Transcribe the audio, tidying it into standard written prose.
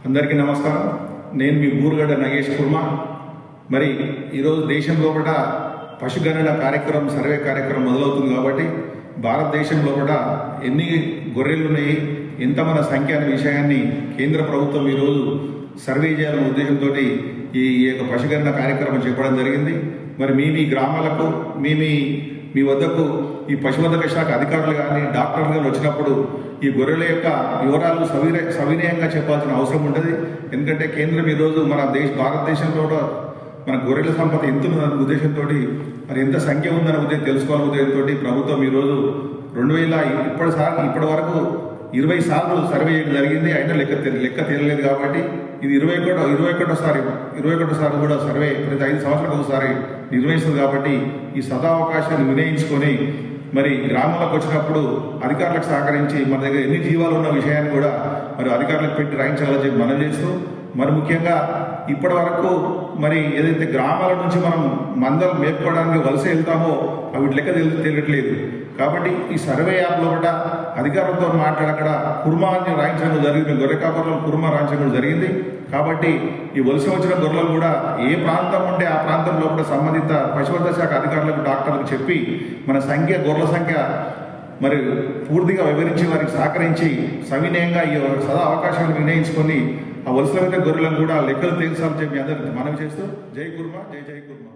అందరికీ నమస్కారం. నేను మీ బూరుగడ్డ నగేష్ కుర్మా. మరి ఈరోజు దేశం లోపల పశుగణన కార్యక్రమం, సర్వే కార్యక్రమం మొదలవుతుంది కాబట్టి భారతదేశం లోపల ఎన్ని గొర్రెలు ఉన్నాయి, ఎంత మన సంఖ్య అనే విషయాన్ని కేంద్ర ప్రభుత్వం ఈరోజు సర్వే చేయాలనే ఉద్దేశంతో ఈ యొక్క పశుగణన కార్యక్రమం చెప్పడం జరిగింది. మరి మీ గ్రామాలకు మీ వద్దకు ఈ పశువర్ధక శాఖ అధికారులు కానీ డాక్టర్లు కానీ వచ్చినప్పుడు ఈ గొర్రెల యొక్క వివరాలు సవినయంగా చెప్పాల్సిన అవసరం ఉంటుంది. ఎందుకంటే కేంద్రం ఈరోజు మన భారతదేశంలో మన గొర్రెల సంపద ఎంత ఉందన్న ఉద్దేశంతో, మరి ఎంత సంఖ్య ఉందన్న ఉద్దేశం తెలుసుకోవాలనే ఉద్దేశంతో ప్రభుత్వం ఈరోజు 2000 ఇప్పటి వరకు 20 సార్లు సర్వే చేయడం జరిగింది. అయినా లెక్క తేలలేదు కాబట్టి ఇది 21 సార్లు కూడా సర్వే ప్రతి 5 సంవత్సరాలకు ఒకసారి నిర్వహిస్తుంది. కాబట్టి ఈ సదావకాశాన్ని వినియోగించుకొని మరి గ్రామాలకు వచ్చినప్పుడు అధికారులకు సహకరించి మన దగ్గర ఎన్ని జీవాలు ఉన్న విషయాన్ని కూడా మరి అధికారులకు పెట్టి రాయించాలని చెప్పి మనం చేస్తూ, మరి ముఖ్యంగా ఇప్పటి వరకు మరి ఏదైతే గ్రామాల నుంచి మనం మందలు మేపుకోవడానికి వలస వెళ్తామో అవి లెక్క తెలియట్లేదు. కాబట్టి ఈ సర్వే యాప్ లోపల అధికారులతో మాట్లాడక్కడ కుర్మాన్ని రాయించడం జరిగింది, గొర్రె కాపర్లను కుర్మా రాయించడం జరిగింది. కాబట్టి ఈ వలస వచ్చిన గొర్రెలు కూడా ఏ ప్రాంతం ఉంటే ఆ ప్రాంతం లోపల సంబంధిత పశువర్ధక శాఖ అధికారులకు, డాక్టర్లకు చెప్పి మన గొర్రెల సంఖ్య మరి పూర్తిగా వివరించి వారికి సహకరించి సవినయంగా ఈ సదా అవకాశాలను వినియోగించుకొని ఆ వలస గొర్రెలను కూడా లెక్కలు తెలుసాలని చెప్పి అందరికీ మనవి చేస్తూ జై కుర్మా, జై కుర్మా.